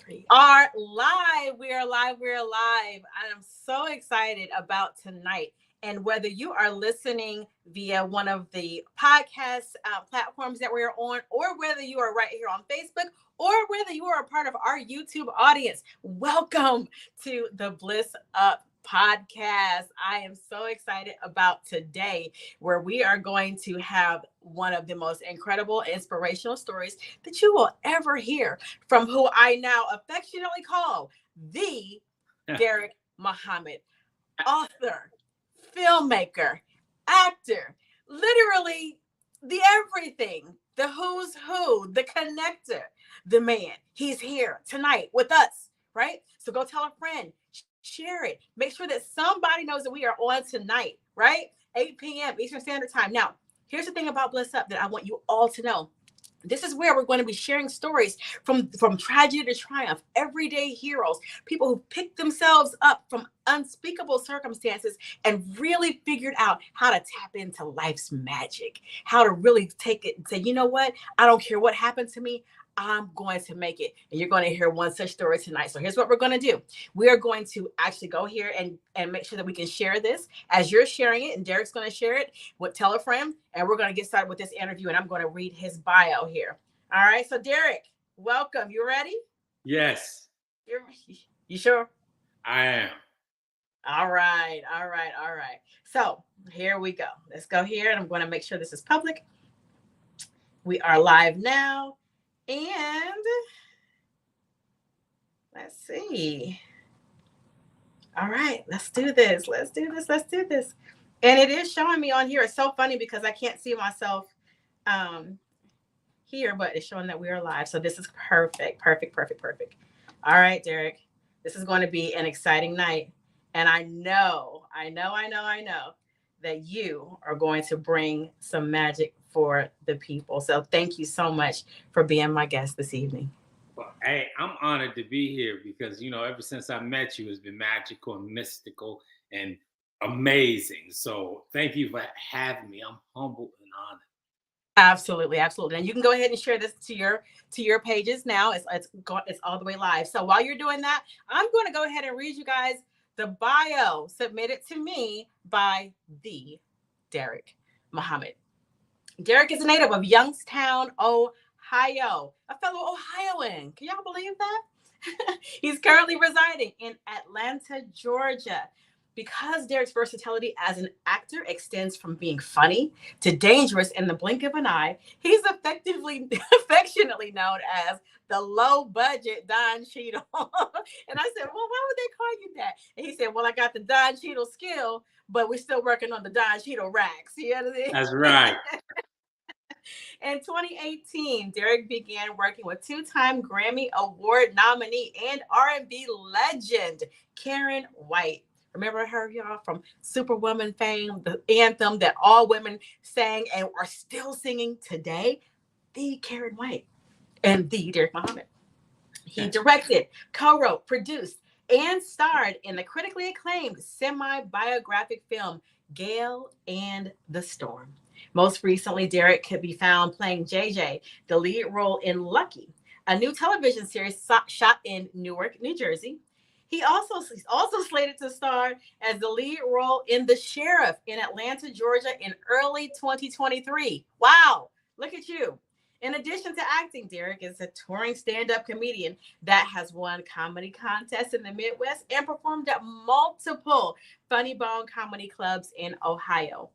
We are live. We are live. We are live. I am so excited about tonight. And whether you are listening via one of the podcast platforms that we're on, or whether you are right here on Facebook, or whether you are a part of our YouTube audience, welcome to the Bliss Up podcast. I am so excited about today, where we are going to have one of the most incredible, inspirational stories that you will ever hear from who I now affectionately call the Derrick Muhammad, author, filmmaker, actor, literally the everything, the who's who, the connector, the man. He's here tonight with us, right? So go tell a friend, share it. Make sure that somebody knows that we are on tonight, right? 8 p.m. Eastern Standard Time. Now, here's the thing about Bliss Up that I want you all to know. This is where we're going to be sharing stories from tragedy to triumph, everyday heroes, people who picked themselves up from unspeakable circumstances and really figured out how to tap into life's magic, how to really take it and say, you know what? I don't care what happened to me. I'm going to make it. And you're going to hear one such story tonight. So here's what we're going to do. We are going to actually go here and make sure that we can share this as you're sharing it. And Derrick's going to share it with tell a friend. And we're going to get started with this interview. And I'm going to read his bio here. All right. So Derrick, welcome. You ready? Yes. You sure? I am. All right. All right. All right. So here we go. Let's go here. And I'm going to make sure this is public. We are live now. And let's see. All right, let's do this. Let's do this. Let's do this. And it is showing me on here. It's so funny because I can't see myself here, but it's showing that we are live. So this is perfect, perfect, perfect, perfect. All right, Derrick, this is going to be an exciting night. And I know that you are going to bring some magic for the people. So thank you so much for being my guest this evening. Well, hey, I'm honored to be here because, ever since I met you, it's been magical and mystical and amazing. So thank you for having me. I'm humbled and honored. Absolutely, absolutely. And you can go ahead and share this to your pages now. It's all the way live. So while you're doing that, I'm going to go ahead and read you guys the bio submitted to me by the Derrick Muhammad. Derrick is a native of Youngstown, Ohio, a fellow Ohioan. Can y'all believe that? He's currently residing in Atlanta, Georgia. Because Derrick's versatility as an actor extends from being funny to dangerous in the blink of an eye, he's affectionately known as the low-budget Don Cheadle. And I said, well, why would they call you that? And he said, well, I got the Don Cheadle skill, but we're still working on the Don Cheadle racks. You know what I mean? That's right. In 2018, Derrick began working with two-time Grammy Award nominee and R&B legend Karen White. Remember her, y'all, from Superwoman fame, the anthem that all women sang and are still singing today? The Karen White and the Derrick Muhammad. He directed, co-wrote, produced, and starred in the critically acclaimed semi-biographic film Gale and the Storm. Most recently, Derrick could be found playing JJ, the lead role in Lucky, a new television series shot in Newark, New Jersey. He's also slated to star as the lead role in The Sheriff in Atlanta, Georgia in early 2023. Wow, look at you. In addition to acting, Derrick is a touring stand-up comedian that has won comedy contests in the Midwest and performed at multiple Funny Bone comedy clubs in Ohio.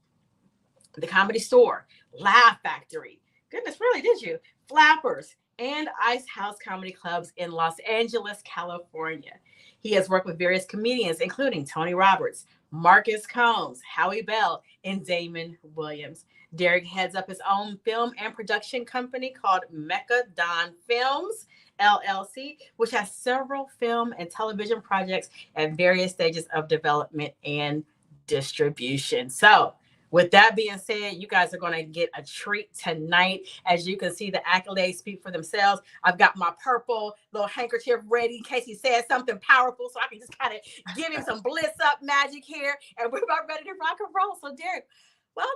The Comedy Store, Laugh Factory. Goodness, really, did you? Flappers and Ice House comedy clubs in Los Angeles, California. He has worked with various comedians, including Tony Roberts, Marcus Combs, Howie Bell, and Damon Williams. Derrick heads up his own film and production company called Mecca Don Films, LLC, which has several film and television projects at various stages of development and distribution. So, with that being said, you guys are going to get a treat tonight. As you can see, the accolades speak for themselves. I've got my purple little handkerchief ready in case he says something powerful, so I can just kind of give him some bliss up magic here. And we're about ready to rock and roll. So, Derrick, welcome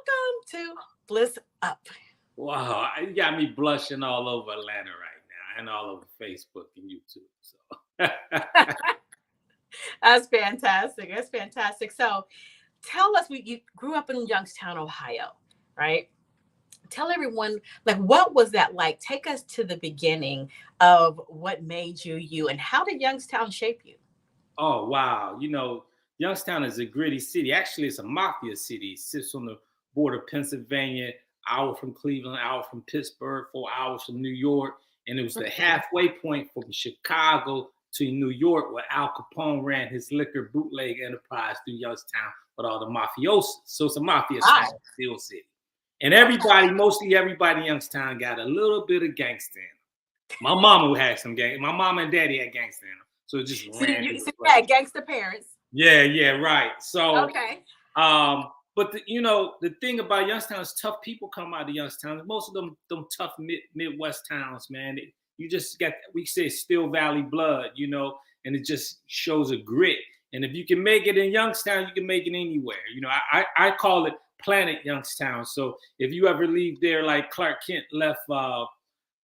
to Bliss Up. Wow, you got me blushing all over Atlanta right now. and all over Facebook and YouTube. So That's fantastic. That's fantastic. So tell us, you grew up in Youngstown, Ohio, right? Tell everyone, like, what was that like? Take us to the beginning of what made you you, and how did Youngstown shape you? oh wow, Youngstown is a gritty city. Actually, it's a mafia city. It sits on the border of Pennsylvania, hour from Cleveland, hour from Pittsburgh, 4 hours from New York. And it was the halfway point from Chicago to New York where Al Capone ran his liquor bootleg enterprise through Youngstown with all the mafiosos. So it's a mafia steel city. And mostly everybody in Youngstown got a little bit of gangster in them. My mama had some gang. My mama and daddy had gangster in them. So it just ran. You had gangster parents. Yeah, right. So, okay. But the thing about Youngstown is tough people come out of Youngstown. Most of them tough Midwest towns, man. You just got, we say, Still Valley blood, and it just shows a grit. And if you can make it in Youngstown, you can make it anywhere. I call it Planet Youngstown. So if you ever leave there like Clark Kent left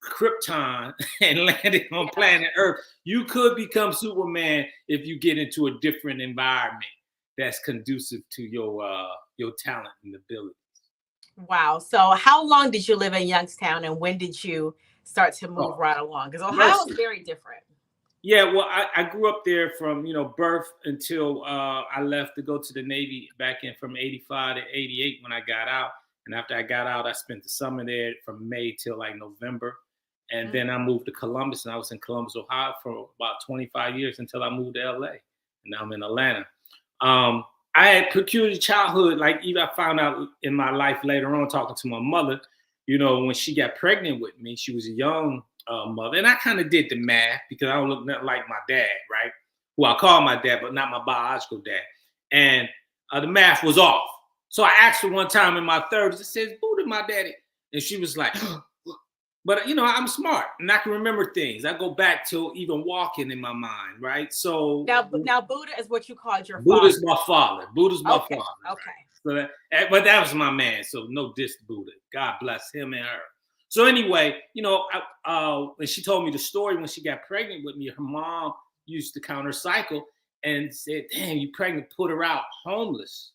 Krypton and landed on planet Earth, you could become Superman if you get into a different environment that's conducive to your talent and abilities. Wow. So how long did you live in Youngstown, and when did you start to move right along? Because Ohio is very different. Yeah, well, I grew up there from birth until I left to go to the Navy back in from 85 to 88 when I got out. And after I got out, I spent the summer there from May till like November. And then I moved to Columbus, and I was in Columbus, Ohio for about 25 years until I moved to LA. And now I'm in Atlanta. I had peculiar childhood. Like, even I found out in my life later on, talking to my mother, when she got pregnant with me, she was a young mother. And I kind of did the math because I don't look nothing like my dad, right? Who I call my dad, but not my biological dad. And the math was off. So I asked her one time in my 30s, I said, who did my daddy? And she was like, but I'm smart and I can remember things. I go back to even walking in my mind, right? So now Buddha is what you called your father. Buddha's my father. Buddha's my father. Okay. Right? So but that was my man. So no diss to Buddha. God bless him and her. So anyway, when she told me the story when she got pregnant with me, her mom used to counter cycle and said, "Damn, you pregnant? Put her out homeless.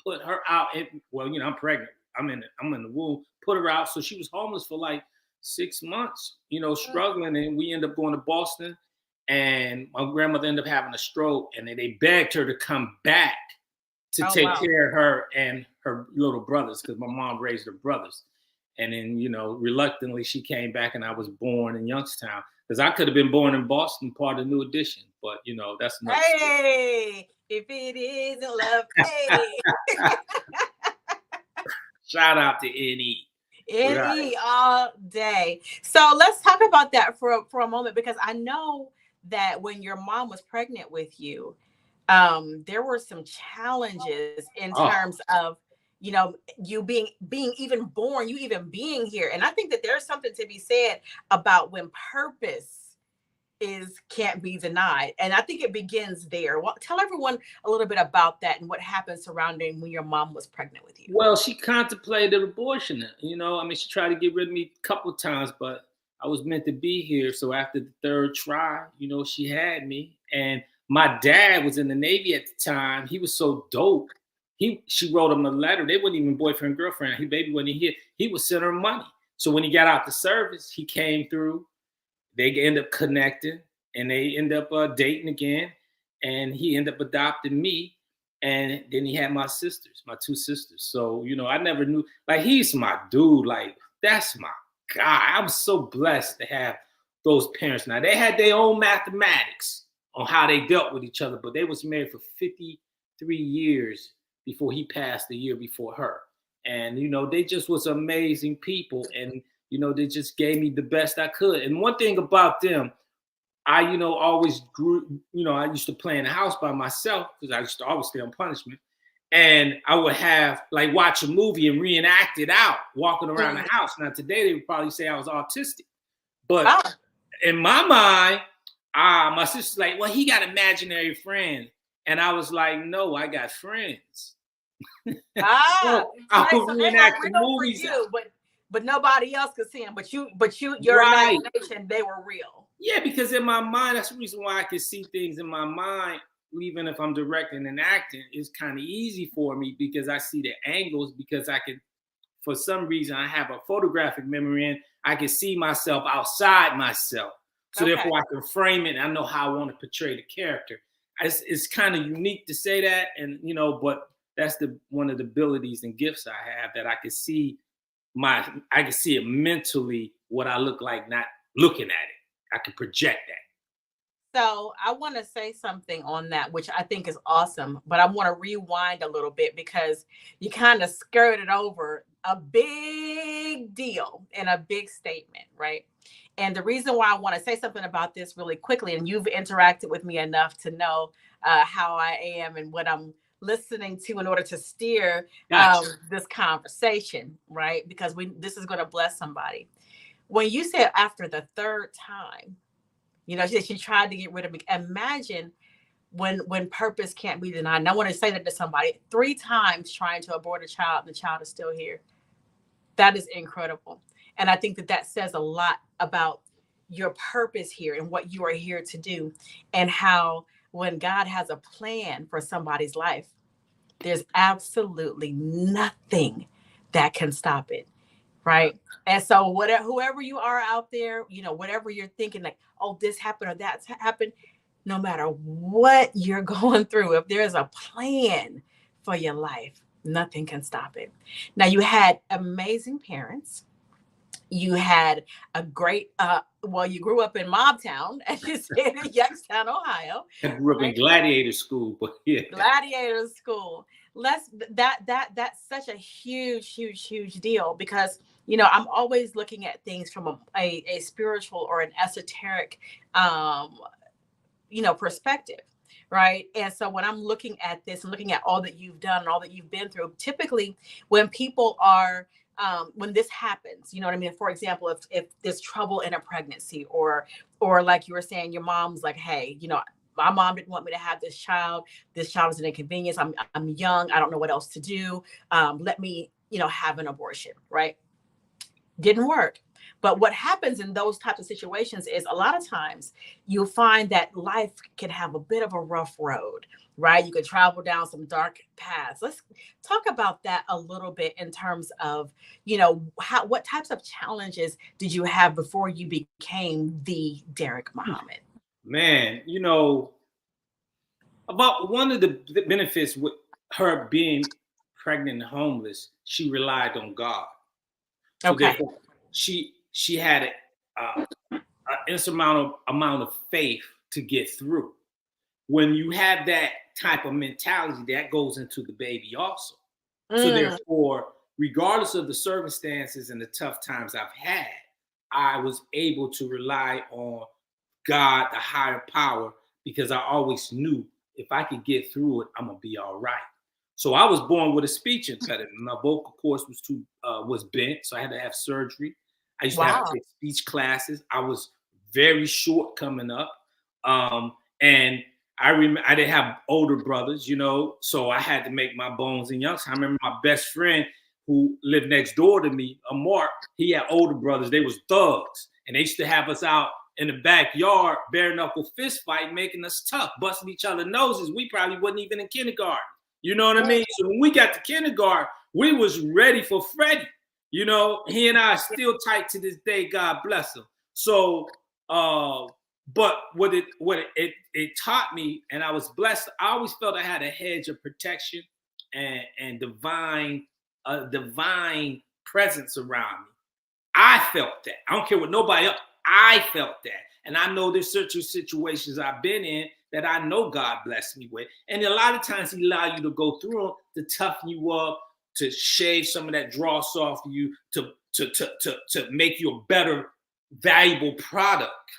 Put her out. I'm pregnant. I'm in the womb. Put her out." So she was homeless for like 6 months, struggling, and we ended up going to Boston, and my grandmother ended up having a stroke, and they begged her to come back to take care of her and her little brothers, because my mom raised her brothers. And then, reluctantly she came back, and I was born in Youngstown, because I could have been born in Boston, part of New Edition, but that's another story. If it isn't love, hey. Shout out to NE. NE all day. So let's talk about that for a moment, because I know that when your mom was pregnant with you, there were some challenges in terms of you being even born, you even being here. And I think that there's something to be said about when purpose can't be denied. And I think it begins there. Well, tell everyone a little bit about that and what happened surrounding when your mom was pregnant with you. Well, she contemplated abortion. She tried to get rid of me a couple of times, but I was meant to be here. So after the third try, she had me. And my dad was in the Navy at the time. He was so dope. She wrote him a letter. They weren't even boyfriend, girlfriend. He baby wasn't here. He would send her money. So when he got out the service, he came through. They end up connecting, and they end up dating again. And he ended up adopting me. And then he had my two sisters. So, I never knew, like, he's my dude. Like, that's my guy. I'm so blessed to have those parents. Now, they had their own mathematics on how they dealt with each other, but they was married for 53 years before he passed the year before her. And, they just was amazing people. And, they just gave me the best I could. And one thing about them, I, always grew, I used to play in the house by myself because I used to always stay on punishment. And I would have, like, watch a movie and reenact it out, walking around the house. Now, today they would probably say I was autistic. But in my mind, my sister's like, well, he got imaginary friends. And I was like, no, I got friends. I would reenact the movies. But but nobody else could see them. Your Right. imagination, they were real. Yeah, because in my mind, that's the reason why I can see things in my mind, even if I'm directing and acting, it's kind of easy for me because I see the angles because I can, for some reason, I have a photographic memory and I can see myself outside myself. So Okay. therefore I can frame it and I know how I want to portray the character. It's kind of unique to say that. And, but that's one of the abilities and gifts I have that I can see it mentally, what I look like, not looking at it. I can project that. So I want to say something on that, which I think is awesome, but I want to rewind a little bit because you kind of skirted over a big deal and a big statement, right? And the reason why I want to say something about this really quickly, and you've interacted with me enough to know how I am and what I'm listening to in order to steer Gotcha. this conversation, right? Because this is going to bless somebody. When you said after the third time, she tried to get rid of me. Imagine when purpose can't be denied. And I want to say that to somebody 3 times trying to abort a child, and the child is still here. That is incredible. And I think that says a lot about your purpose here and what you are here to do, and how when God has a plan for somebody's life, there's absolutely nothing that can stop it. Right. And so whoever you are out there, whatever you're thinking, like, oh, this happened or that's happened, no matter what you're going through, if there's a plan for your life, nothing can stop it. Now, you had amazing parents. You had a great, you grew up in Mobtown, as you said, in Youngstown, Ohio. I grew up in Right? gladiator school, but yeah. Gladiator school. That's such a huge deal because I'm always looking at things from a spiritual or an esoteric perspective, right? And so when I'm looking at this and looking at all that you've done and all that you've been through, typically when people are when this happens, you know what I mean? For example, if there's trouble in a pregnancy, or like you were saying, your mom's like, hey, my mom didn't want me to have this child. This child is an inconvenience. I'm young. I don't know what else to do. Let me, have an abortion, right? Didn't work. But what happens in those types of situations is a lot of times you'll find that life can have a bit of a rough road, right? You can travel down some dark paths. Let's talk about that a little bit in terms of, what types of challenges did you have before you became the Derrick Muhammad? Man, about one of the benefits with her being pregnant and homeless, she relied on God. So Okay. therefore, she had an insurmountable amount of faith to get through. When you have that type of mentality, that goes into the baby also. So Mm, therefore, regardless of the circumstances and the tough times I've had, I was able to rely on God, the higher power, because I always knew if I could get through it, I'm gonna be all right. So I was born with a speech impediment. My vocal cords was bent, so I had to have surgery. I used to have to wow. take speech classes. I was very short coming up, and I didn't have older brothers, so I had to make my bones in Youngstown. I remember my best friend who lived next door to me, Mark. He had older brothers. They was thugs, and they used to have us out in the backyard, bare knuckle fist fight, making us tough, busting each other's noses. We probably wasn't even in kindergarten. You know what I mean? So when we got to kindergarten, we was ready for Freddie. He and I are still tight to this day. God bless him. So, but what it taught me, and I was blessed. I always felt I had a hedge of protection and divine presence around me. I felt that. I don't care what nobody else. I felt that. And I know there's certain situations I've been in that I know God blessed me with. And a lot of times he allow you to go through them to toughen you up, to shave some of that dross off of you, to make you a better, valuable product.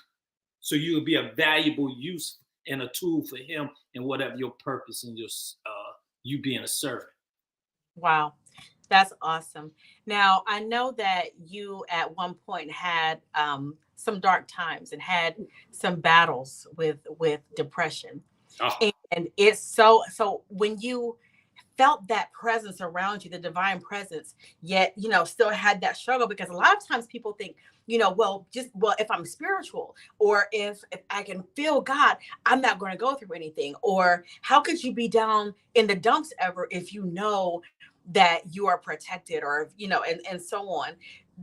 So you'll be a valuable use and a tool for him and whatever your purpose and you being a servant. Wow. That's awesome. Now, I know that you at one point had some dark times and had some battles with depression. Oh. And it's so when you felt that presence around you, the divine presence, yet, still had that struggle? Because a lot of times people think, well, if I'm spiritual, or if I can feel God, I'm not going to go through anything. Or how could you be down in the dumps ever if you know that you are protected, or and so on.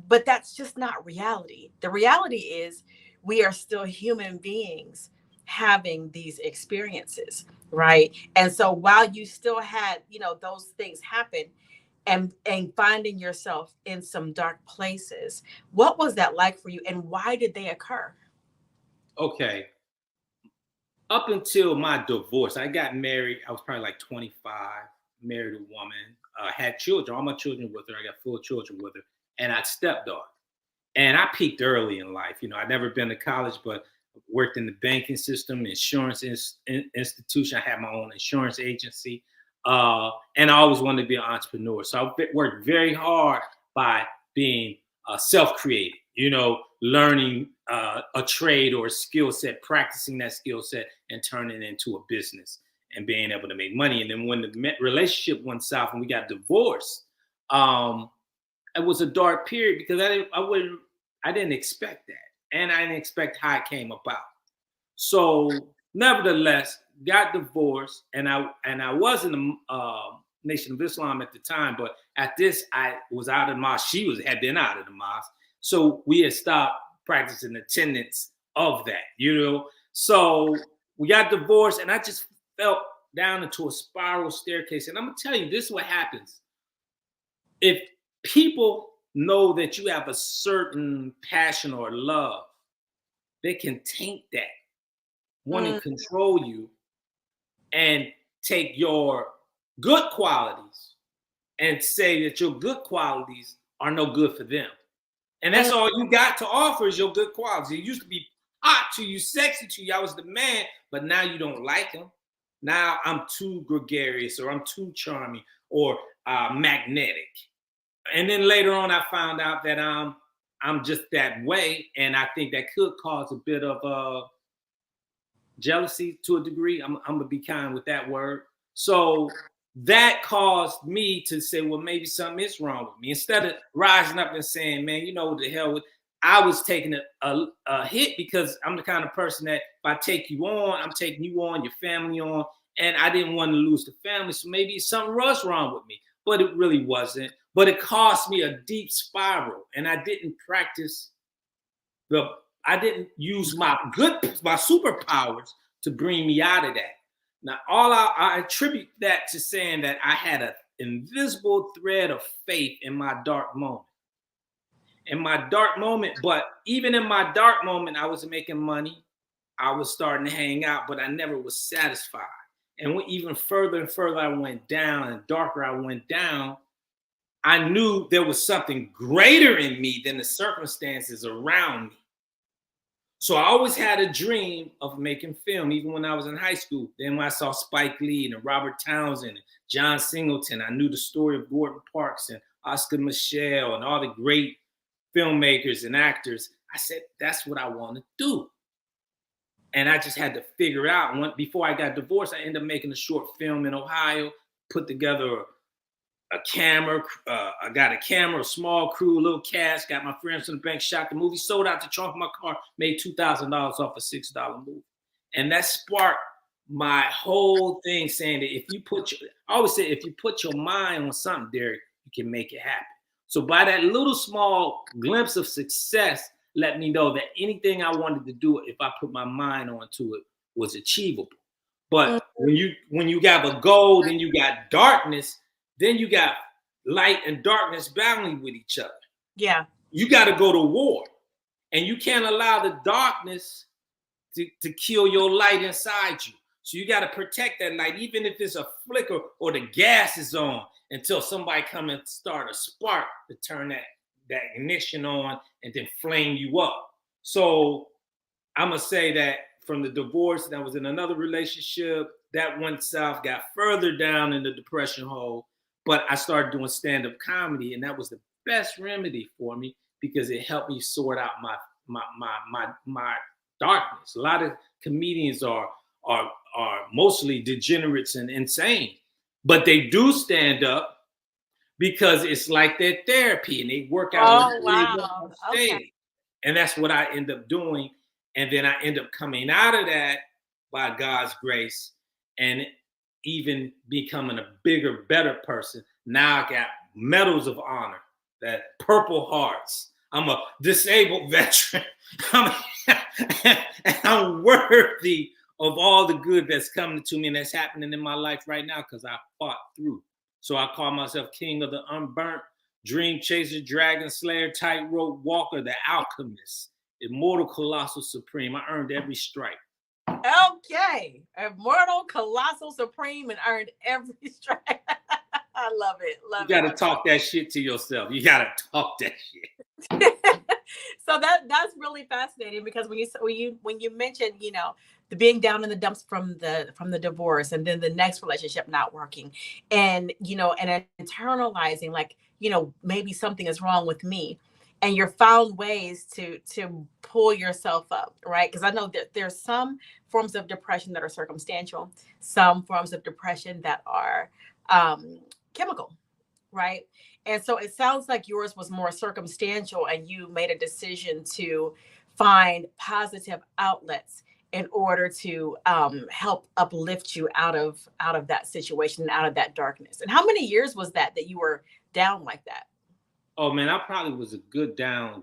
But that's just not reality. The reality is we are still human beings having these experiences, right? And so while you still had, those things happen, and finding yourself in some dark places, what was that like for you, and why did they occur? Okay. Up until my divorce, I got married. I was probably like 25, married a woman, had children, all my children with her. I got 4 children with her, and I stepdaughter. And I peaked early in life. I'd never been to college, but worked in the banking system, insurance institution. I had my own insurance agency. And I always wanted to be an entrepreneur. So I worked very hard by being self-created, learning a trade or a skill set, practicing that skill set and turning it into a business and being able to make money. And then when the relationship went south and we got divorced, it was a dark period because I didn't expect that. And I didn't expect how it came about. So nevertheless, got divorced, and I was in the Nation of Islam at the time, but at this I was out of the mosque. She had been out of the mosque. So we had stopped practicing the tenets of that, So we got divorced, and I just fell down into a spiral staircase. And I'm gonna tell you, this is what happens. If people know that you have a certain passion or love, they can taint that, want to control you, and take your good qualities and say that your good qualities are no good for them. And that's all you got to offer is your good qualities. It used to be hot to you, sexy to you. I was the man, but now you don't like them. Now I'm too gregarious, or I'm too charming, or magnetic. And then later on, I found out that I'm just that way, and I think that could cause a bit of jealousy to a degree. I'm gonna be kind with that word. So that caused me to say, well, maybe something is wrong with me. Instead of rising up and saying, man, what the hell with, I was taking a hit, because I'm the kind of person that if I take you on, I'm taking you on, your family on, and I didn't want to lose the family. So maybe something was wrong with me, but it really wasn't. But it caused me a deep spiral, and I didn't practice I didn't use my superpowers to bring me out of that. Now, I attribute that to saying that I had an invisible thread of faith in my dark moment. But even in my dark moment, I was making money. I was starting to hang out, but I never was satisfied. And even further and further I went down, and darker I went down, I knew there was something greater in me than the circumstances around me. So I always had a dream of making film, even when I was in high school. Then when I saw Spike Lee and Robert Townsend and John Singleton, I knew the story of Gordon Parks and Oscar Michelle and all the great filmmakers and actors. I said, that's what I want to do. And I just had to figure out. Before I got divorced, I ended up making a short film in Ohio, put together a camera. I got a camera, a small crew, a little cast, got my friends from the bank, shot the movie, sold out the trunk of my car, made $2,000 off a $6 movie. And that sparked my whole thing, saying that I always say, if you put your mind on something, Derrick, you can make it happen. So by that little small glimpse of success, let me know that anything I wanted to do, if I put my mind onto it, was achievable. But when you got a goal, then you got darkness, then you got light and darkness battling with each other. Yeah. You got to go to war. And you can't allow the darkness to kill your light inside you. So you got to protect that light, even if it's a flicker or the gas is on, until somebody come and start a spark to turn that ignition on and then flame you up. So I'm going to say that from the divorce, that was in another relationship, that went south, got further down in the depression hole. But I started doing stand-up comedy, and that was the best remedy for me, because it helped me sort out my darkness. A lot of comedians are mostly degenerates and insane. but they do stand up because it's like their therapy, and they work out Oh, on wow. Okay. stage. And that's what I end up doing. And then I end up coming out of that by God's grace and even becoming a bigger, better person. Now I got medals of honor, that Purple Hearts. I'm a disabled veteran. I'm worthy of all the good that's coming to me and that's happening in my life right now because I fought through. So I call myself King of the Unburnt, Dream Chaser, Dragon Slayer, Tightrope Walker, the Alchemist, Immortal, Colossal, Supreme. I earned every stripe. Okay. Immortal, Colossal, Supreme, and earned every strike. I love it. You got to talk that shit to yourself. You got to talk that shit. So that's really fascinating because when you mentioned, you know, the being down in the dumps from the divorce and then the next relationship not working and, you know, and internalizing like, you know, maybe something is wrong with me, and you're found ways to pull yourself up, right? Because I know that there's some forms of depression that are circumstantial, some forms of depression that are chemical, right? And so it sounds like yours was more circumstantial and you made a decision to find positive outlets in order to help uplift you out of that situation, out of that darkness. And how many years was that you were down like that? Oh man, I probably was a good 9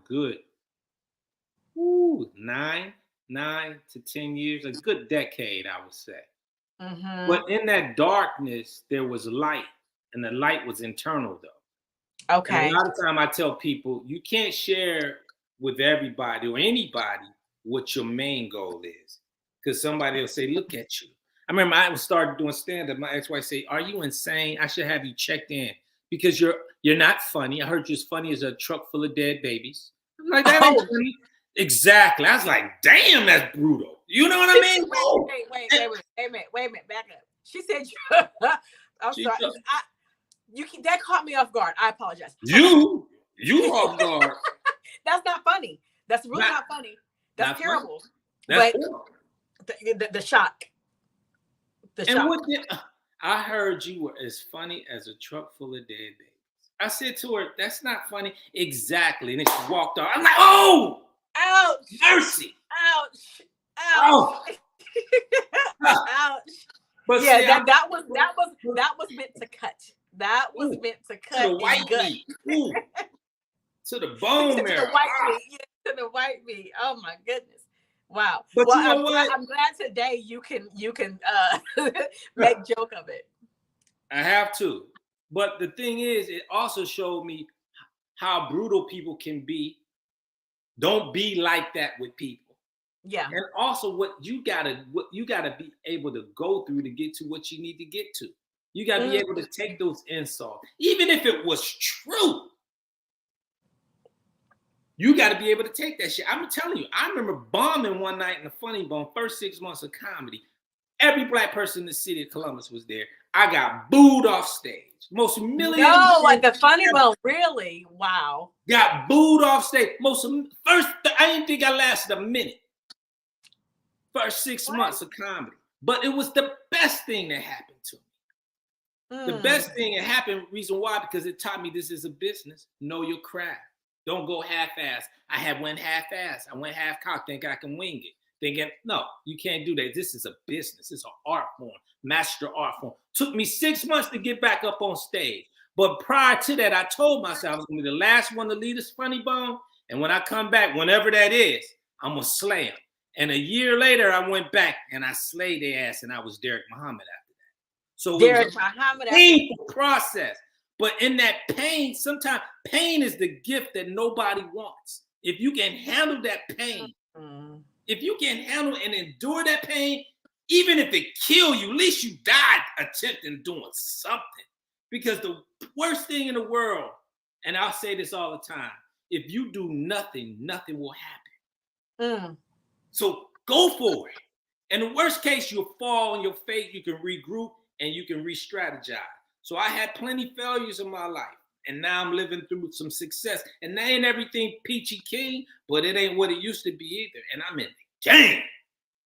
to 10 years, a good decade, I would say. Mm-hmm. But in that darkness, there was light, and the light was internal, though. Okay. And a lot of time I tell people, you can't share with everybody or anybody what your main goal is, because somebody will say, "Look at you." I remember I started doing stand-up. My ex-wife say, "Are you insane? I should have you checked in because you're not funny. I heard you're as funny as a truck full of dead babies." I'm like, that ain't funny. Exactly. I was like, damn, that's brutal. You know what I mean? Wait a minute, back up. She said, I'm sorry. That caught me off guard. I apologize. You off guard. That's not funny. That's really not funny. That's terrible. That's but the shock. The shock. What I heard you were as funny as a truck full of dead babies. I said to her, that's not funny. Exactly. And then she walked off. I'm like, oh! Ouch! Mercy! Ouch! Ouch! Ouch! But yeah, see, that was meant to cut. That was meant to cut. To the white meat. To the bone marrow. To the white meat. Yeah, to the white meat. Oh my goodness. Wow. But well, you know what? I'm glad today you can make joke of it. I have to. But the thing is, it also showed me how brutal people can be. Don't be like that with people. Yeah. And also what you gotta be able to go through to get to what you need to get to. You gotta be able to take those insults. Even if it was true. You got to be able to take that shit. I'm telling you, I remember bombing one night in the Funny Bone, first 6 months of comedy. Every black person in the city of Columbus was there. I got booed off stage. Most humiliating. No, like the Funny Bone, really? Wow. Got booed off stage. I didn't think I lasted a minute. First 6 months of comedy. But it was the best thing that happened to me. The best thing that happened, reason why, because it taught me this is a business. Know your craft. Don't go half-ass. I went half-ass. I went half-cocked, think I can wing it. Thinking, no, you can't do that. This is a business. It's an art form, master art form. Took me 6 months to get back up on stage. But prior to that, I told myself I was going to be the last one to lead this Funny Bone. And when I come back, whenever that is, I'm going to slay him. And a year later, I went back and I slayed their ass, and I was Derrick Muhammad after that. So Derrick Muhammad, painful process. But in that pain, sometimes pain is the gift that nobody wants. If you can handle that pain, if you can handle and endure that pain, even if it kill you, at least you died attempting doing something. Because the worst thing in the world, and I'll say this all the time, if you do nothing, nothing will happen. So go for it. In the worst case, you'll fall on your face, you can regroup, and you can re-strategize. So I had plenty failures in my life, and now I'm living through some success. And that ain't everything peachy keen, but it ain't what it used to be either. And I'm in the game.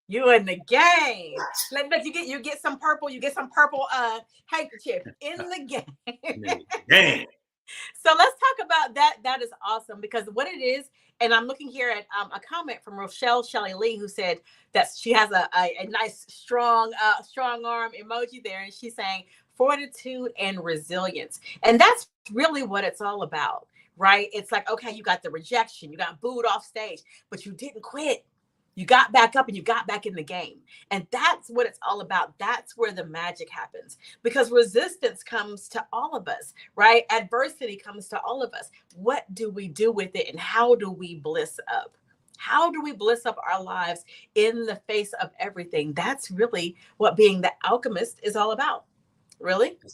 You in the game. Like you get some purple, handkerchief in the game. Dang. So let's talk about that. That is awesome because what it is, and I'm looking here at a comment from Rochelle Shelley Lee who said that she has a nice strong arm emoji there, and she's saying fortitude and resilience, and that's really what it's all about, right? It's like, okay, you got the rejection, you got booed off stage, but you didn't quit. You got back up and you got back in the game. And that's what it's all about. That's where the magic happens because resistance comes to all of us, right? Adversity comes to all of us. What do we do with it and how do we bliss up? How do we bliss up our lives in the face of everything? That's really what being the alchemist is all about. Really? You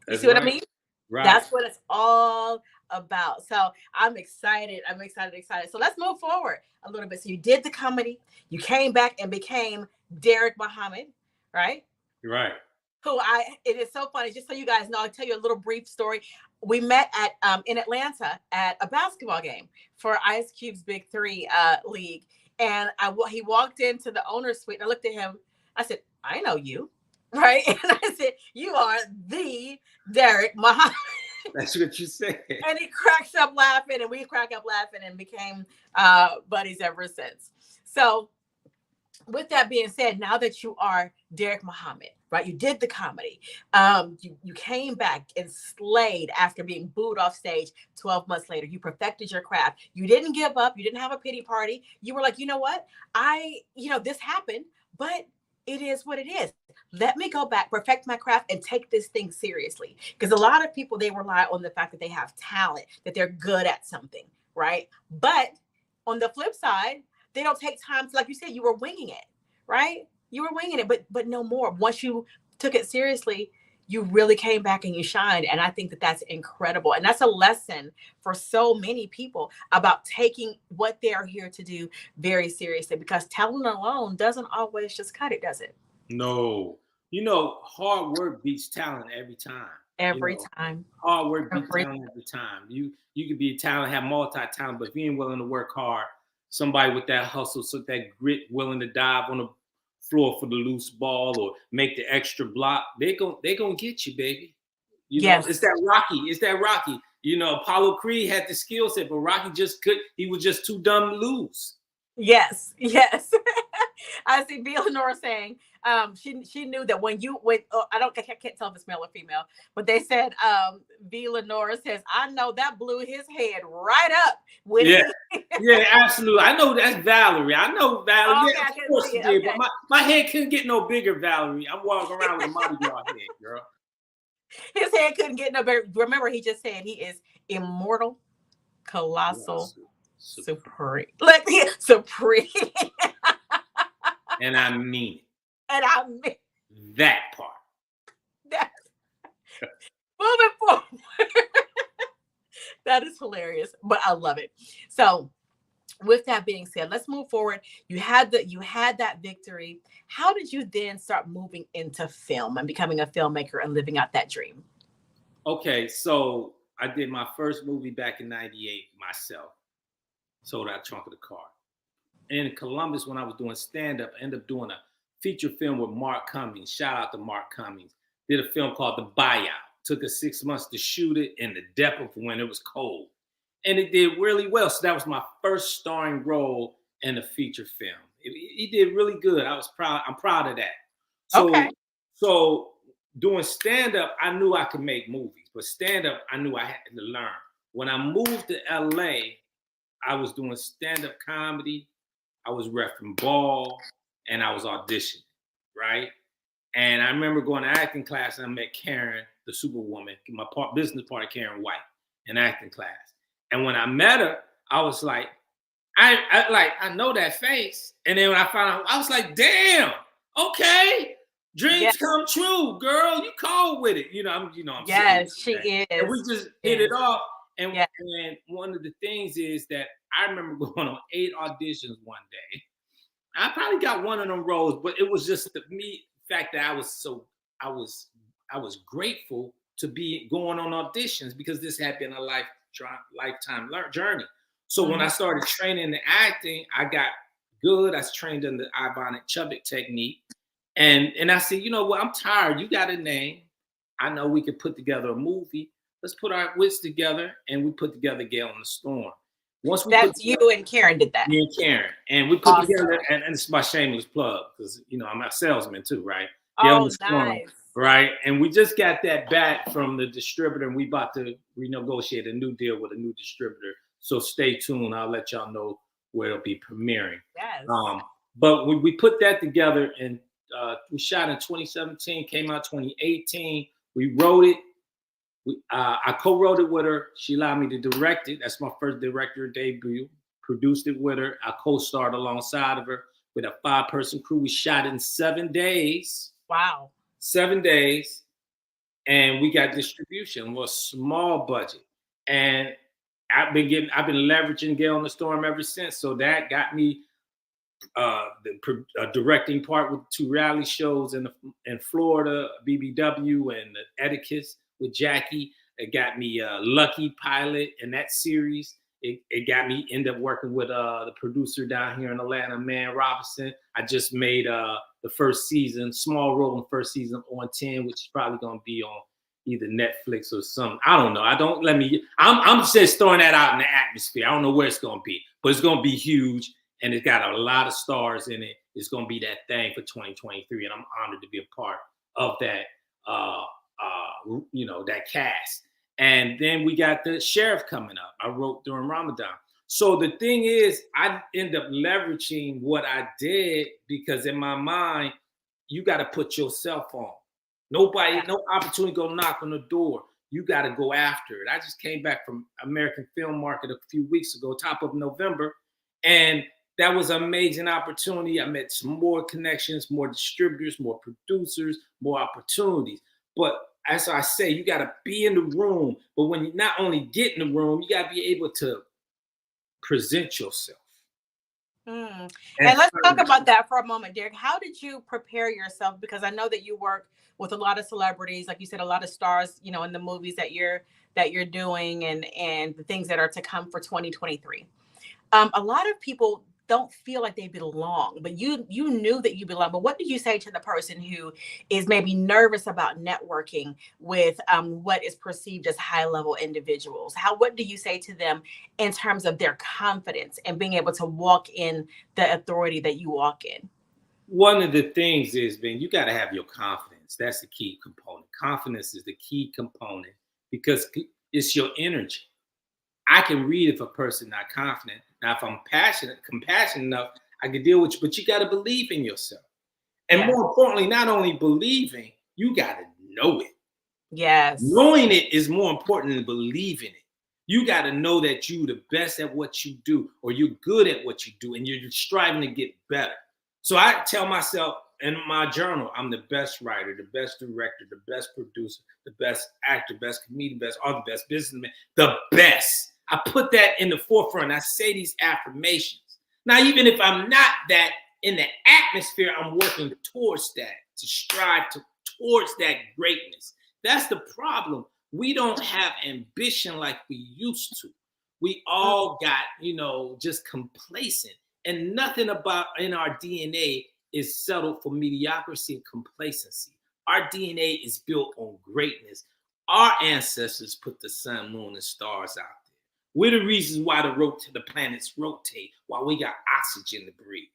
That's see what I right. mean? Right. That's what it's all about. So I'm excited. I'm excited. So let's move forward a little bit. So you did the comedy, you came back and became Derrick Muhammad, right? You're right. It is so funny. Just so you guys know, I'll tell you a little brief story. We met at in Atlanta at a basketball game for Ice Cube's Big Three league, and he walked into the owner's suite. And I looked at him. I said, "I know you." Right. And I said, "You are the Derrick Muhammad." That's what you said. And he cracks up laughing, and we crack up laughing and became buddies ever since. So, with that being said, now that you are Derrick Muhammad, right? You did the comedy. You came back and slayed after being booed off stage 12 months later. You perfected your craft. You didn't give up. You didn't have a pity party. You were like, you know what? This happened, but it is what it is. Let me go back, perfect my craft, and take this thing seriously. Because a lot of people, they rely on the fact that they have talent, that they're good at something, right? But on the flip side, they don't take time to, like you said, you were winging it, right? You were winging it, but no more. Once you took it seriously, you really came back and you shined. And I think that that's incredible. And that's a lesson for so many people about taking what they're here to do very seriously, because talent alone doesn't always just cut it, does it? No. Hard work beats talent every time. Every time. Hard work beats Every talent every time. You could be a talent, have multi-talent, but if you ain't willing to work hard, somebody with that hustle, so that grit, willing to dive on the floor for the loose ball or make the extra block, they gonna get you, baby. Yes. It's that Rocky. It's that Rocky. Apollo Creed had the skill set, but Rocky he was just too dumb to lose. Yes. I see Bill Lenore saying she knew that when I can't tell if it's male or female, but they said V Lenore says, I know that blew his head right up when yeah, absolutely. I know that's Valerie. I know Valerie. Okay, yeah, of course you did, but my head couldn't get no bigger, Valerie. I'm walking around with a Mardi Gras head, girl. His head couldn't get no bigger. Remember, he just said he is immortal, colossal, supreme. Supreme. And I mean it. And I mean that part. Moving forward. That is hilarious, but I love it. So, with that being said, let's move forward. You had that victory. How did you then start moving into film and becoming a filmmaker and living out that dream? Okay, so I did my first movie back in '98 myself. Sold out trunk of the car. In Columbus, when I was doing stand-up, I ended up doing a feature film with Mark Cummings. Shout out to Mark Cummings. Did a film called The Buyout. Took us 6 months to shoot it in the depth of when it was cold. And it did really well. So that was my first starring role in a feature film. He did really good. I'm proud of that. So doing stand-up, I knew I could make movies. But stand-up, I knew I had to learn. When I moved to LA, I was doing stand-up comedy. I was reffing ball, and I was auditioning, right? And I remember going to acting class, and I met Karen, the Superwoman, my business partner, Karen White, in acting class. And when I met her, I was like, I know that face. And then when I found out, I was like, damn, okay, dreams come true, girl. You cold with it, I'm yes, she is. And we just hit it off. And one of the things is that I remember going on 8 auditions one day. I probably got one of them roles, but it was just the fact that I was grateful to be going on auditions because this had been a lifetime journey. So when I started training in acting, I got good. I was trained in the Ivonic Chubbuck technique. And I said, you know what, I'm tired. You got a name. I know we could put together a movie. Let's put our wits together, and we put together Gale in the Storm. Once we put That's you and Karen did that. me and Karen, and we put Awesome. together, and it's my shameless plug because I'm a salesman too, right? Gale in Oh, the Storm, nice. right? And we just got that back from the distributor, and we about to renegotiate a new deal with a new distributor. So stay tuned. I'll let y'all know where it'll be premiering. Yes. But we put that together, and we shot in 2017, came out 2018. We wrote it. I co-wrote it with her. She allowed me to direct it. That's my first director debut. Produced it with her. I co-starred alongside of her with a 5-person crew. We shot in 7 days. Wow. 7 days, and we got distribution. It was a small budget, and I've been leveraging Gale in the Storm ever since. So that got me the directing part with 2 reality shows in Florida, BBW and the Etiquette with Jackie. It got me Lucky pilot in that series. It got me end up working with the producer down here in Atlanta, Man Robinson. I just made the first season, small role in the first season on 10, which is probably going to be on either Netflix or something. I don't know. I'm just throwing that out in the atmosphere. I don't know where it's going to be, but it's going to be huge. And it's got a lot of stars in it. It's going to be that thing for 2023. And I'm honored to be a part of that, that cast. And then we got the Sheriff coming up. I wrote during Ramadan. So the thing is, I end up leveraging what I did because in my mind, you got to put yourself on. No opportunity to go knock on the door. You got to go after it. I just came back from American Film Market a few weeks ago, top of November. And that was an amazing opportunity. I met some more connections, more distributors, more producers, more opportunities. But as I say, you got to be in the room. But when you not only get in the room, you got to be able to present yourself. And let's talk about that for a moment, Derrick. How did you prepare yourself? Because I know that you work with a lot of celebrities, like you said, a lot of stars, in the movies that you're doing and the things that are to come for 2023. A lot of people don't feel like they belong, but you knew that you belong. But what did you say to the person who is maybe nervous about networking with what is perceived as high-level individuals? What do you say to them in terms of their confidence and being able to walk in the authority that you walk in? One of the things is, Ben, you got to have your confidence. That's the key component. Confidence is the key component because it's your energy. I can read if a person not confident. Now, if I'm compassionate enough, I can deal with you, but you got to believe in yourself. And more importantly, not only believing, you got to know it. Yes. Knowing it is more important than believing it. You got to know that you're the best at what you do, or you're good at what you do, and you're striving to get better. So I tell myself in my journal, I'm the best writer, the best director, the best producer, the best actor, best comedian, best author, best businessman, the best. I put that in the forefront. I say these affirmations. Now, even if I'm not that in the atmosphere, I'm working towards that, to strive towards that greatness. That's the problem. We don't have ambition like we used to. We all got, just complacent. And nothing about in our DNA is settled for mediocrity and complacency. Our DNA is built on greatness. Our ancestors put the sun, moon, and stars out there. We're the reasons why the planets rotate, why we got oxygen to breathe.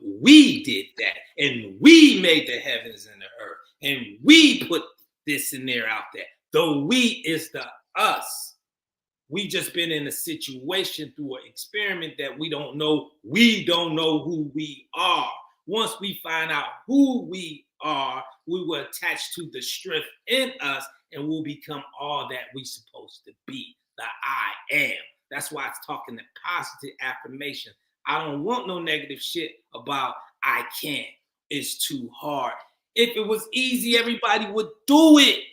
We did that, and we made the heavens and the earth, and we put this and there out there. The we is the us. We just been in a situation through an experiment that we don't know who we are. Once we find out who we are, we will attach to the strength in us and we'll become all that we're supposed to be, the I am. That's why it's talking the positive affirmation. I don't want no negative shit about I can't. It's too hard. If it was easy, everybody would do it.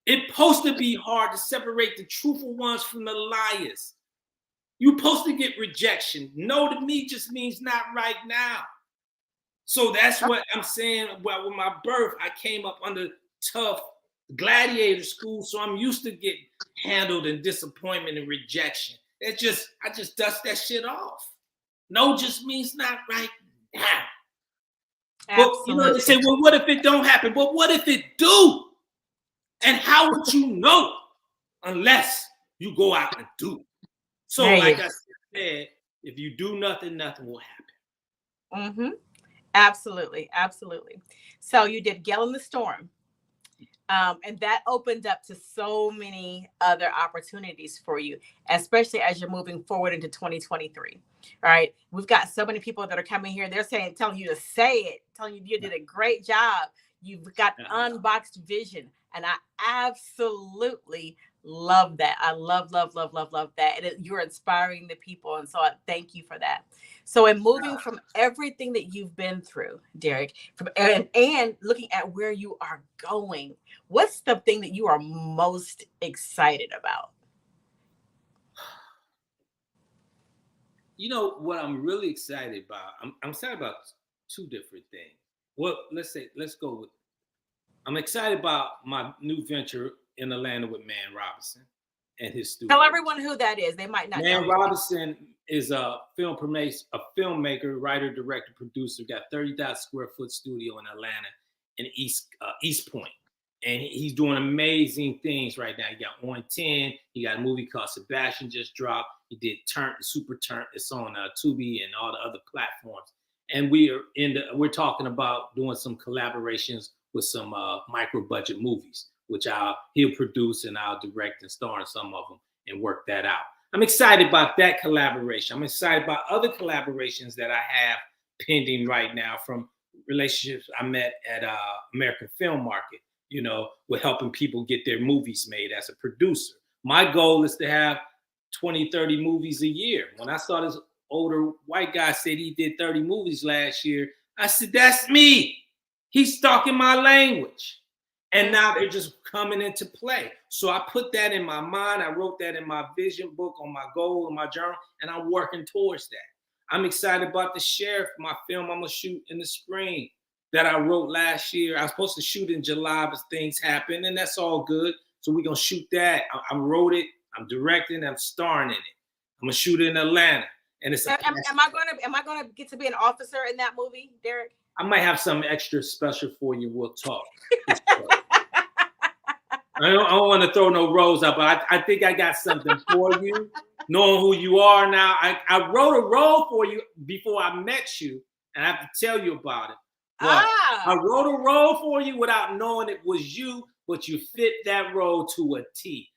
It's supposed to be hard to separate the truthful ones from the liars. You're supposed to get rejection. No to me just means not right now. So that's what I'm saying. Well, with my birth, I came up under tough gladiator school, so I'm used to getting handled in disappointment and rejection. I just dust that shit off. No just means not right now. Absolutely. But they say, well, what if it don't happen? But what if it do? And how would you know unless you go out and do it? So, like I said, if you do nothing, nothing will happen. Mm-hmm. Absolutely. So you did Gale in the Storm. And that opened up to so many other opportunities for you, especially as you're moving forward into 2023. All right. We've got so many people that are coming here. They're telling you to say it, telling you did a great job. You've got unboxed vision. And I absolutely love that. I love that. And you're inspiring the people. And so I thank you for that. So in moving from everything that you've been through, Derrick, and looking at where you are going, what's the thing that you are most excited about? You know what I'm really excited about? I'm excited about two different things. Well, let's go with, I'm excited about my new venture in Atlanta with Man Robinson and his studio. Tell everyone who that is. They might not know. Man Robinson is a filmmaker, writer, director, producer. Got 30,000 square foot studio in Atlanta in East Point. And he's doing amazing things right now. He got On 10. He got a movie called Sebastian just dropped. He did Super Turn. It's on Tubi and all the other platforms. And we're talking about doing some collaborations with some micro budget movies, which he'll produce and I'll direct and star in some of them and work that out. I'm excited about that collaboration. I'm excited about other collaborations that I have pending right now from relationships I met at American Film Market, with helping people get their movies made as a producer. My goal is to have 20, 30 movies a year. When I saw this older white guy said he did 30 movies last year, I said, that's me. He's talking my language. And now they're just coming into play. So I put that in my mind. I wrote that in my vision book on my goal in my journal, and I'm working towards that. I'm excited about The Sheriff, my film I'm going to shoot in the spring that I wrote last year. I was supposed to shoot in July, but things happened, and that's all good. So we're going to shoot that. I wrote it. I'm directing. I'm starring in it. I'm going to shoot it in Atlanta. And it's am I going to get to be an officer in that movie, Derrick? I might have something extra special for you. We'll talk. I don't want to throw no roles up, but I think I got something for you. Knowing who you are now, I wrote a role for you before I met you, and I have to tell you about it. But I wrote a role for you without knowing it was you, but you fit that role to a T.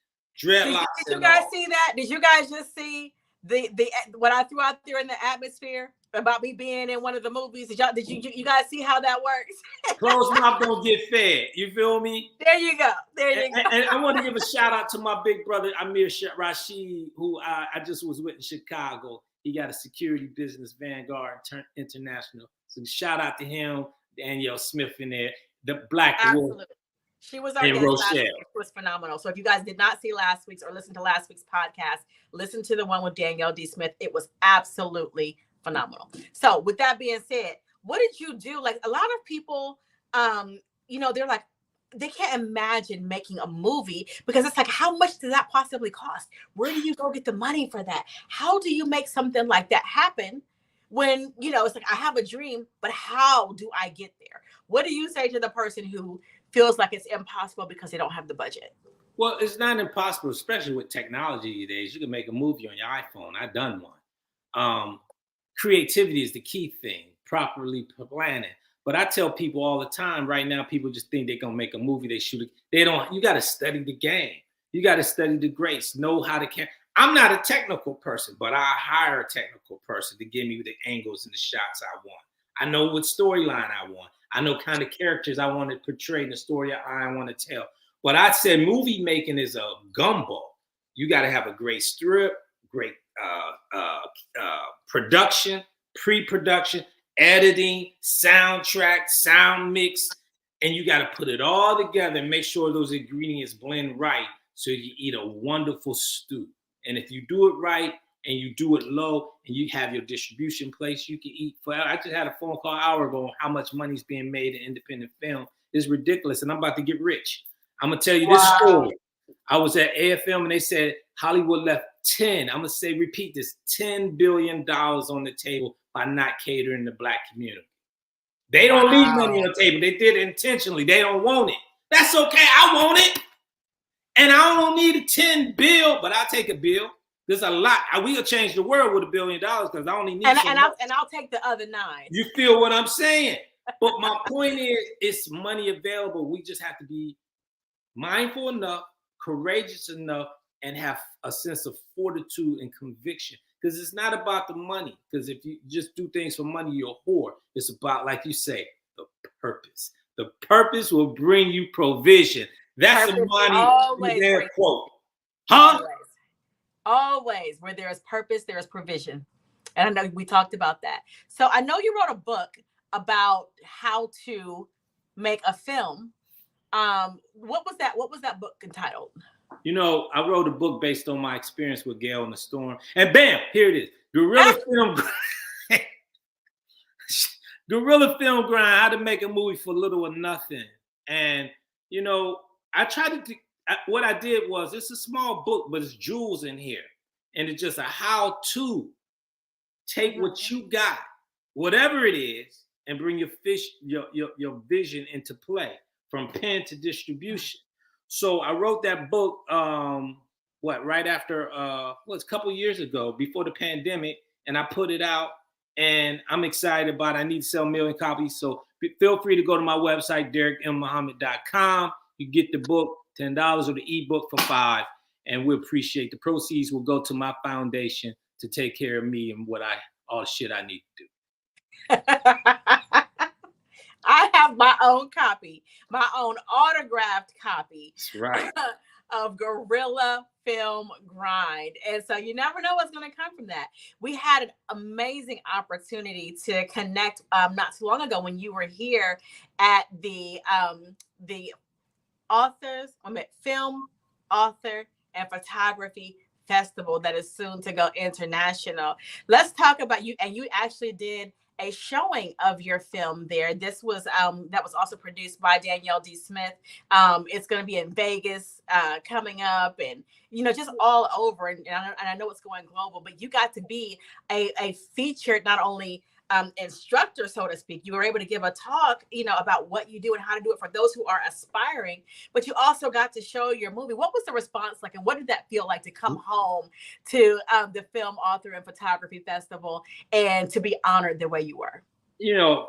Dreadlocks. Did you guys see that? Did you guys just see the what I threw out there in the atmosphere about me being in one of the movies? Did you guys see how that works? Closed mouth don't get fed. You feel me? There you go. And I want to give a shout out to my big brother Amir Rashid, who I just was with in Chicago. He got a security business, Vanguard International. So shout out to him, Danielle Smith in there, the Black Wolf. She was our guest last week. It was phenomenal. So if you guys did not see last week's or listen to last week's podcast, listen to the one with Danielle D. Smith. It was absolutely phenomenal. So with that being said, what did you do? Like a lot of people, they're like, they can't imagine making a movie because it's like, how much does that possibly cost? Where do you go get the money for that? How do you make something like that happen when, it's like, I have a dream, but how do I get there? What do you say to the person who feels like it's impossible because they don't have the budget? Well, it's not impossible, especially with technology these days. You can make a movie on your iPhone. I've done one. Creativity is the key thing, properly planning. But I tell people all the time, right now, people just think they're going to make a movie, they shoot it. You got to study the game. You got to study the greats, know how to I'm not a technical person, but I hire a technical person to give me the angles and the shots I want. I know what storyline I want. I know kind of characters I want to portray in the story I want to tell. But I said movie making is a gumbo. You got to have a great script, great production, pre-production, editing, soundtrack, sound mix, and you got to put it all together and make sure those ingredients blend right so you eat a wonderful stew. And if you do it right and you do it low and you have your distribution place, you can eat forever. I just had a phone call an hour ago on how much money's being made in independent film. It's ridiculous, and I'm about to get rich. I'm going to tell you this story. I was at AFM, and they said Hollywood left I'm gonna say, repeat this, $10 billion on the table by not catering the Black community. They don't leave money on the table. They did it intentionally. They don't want it. That's okay. I want it. And I don't need a 10 bill, but I'll take a bill. There's a lot. We'll change the world with $1 billion because I only need I'll take the other 9. You feel what I'm saying? But my point is, it's money available. We just have to be mindful enough, courageous enough, and have a sense of fortitude and conviction. Because it's not about the money. Because if you just do things for money, you're a whore. It's about, like you say, the purpose. The purpose will bring you provision. That's a money quote. Huh? Always. Where there is purpose, there is provision. And I know we talked about that. So I know you wrote a book about how to make a film. What was that book entitled? You know, I wrote a book based on my experience with Gale in the Storm. And bam, here it is. Guerrilla Film Grind, how to make a movie for little or nothing. And, you know, what I did was, it's a small book, but it's jewels in here. And it's just a how-to take what you got, whatever it is, and bring your vision into play, from pen to distribution. So I wrote that book, right after, a couple years ago, before the pandemic, and I put it out, and I'm excited about it. I need to sell 1 million copies. So feel free to go to my website, DerrickMuhammad.com. You get the book, $10, or the ebook for $5, and we appreciate the proceeds will go to my foundation to take care of me and all the shit I need to do. I have my own copy, my own autographed copy. That's right. Of Guerrilla Film Grind. And so you never know what's going to come from that. We had an amazing opportunity to connect not too long ago when you were here at the Film, Author, and Photography Festival that is soon to go international. Let's talk about you. And you actually did a showing of your film there. This was that was also produced by Danielle D. Smith. It's going to be in Vegas coming up, and just all over. And I know it's going global, but you got to be a featured not only instructor, so to speak. You were able to give a talk, about what you do and how to do it for those who are aspiring. But you also got to show your movie. What was the response like, and what did that feel like to come home to the Film, Author, and Photography Festival and to be honored the way you were?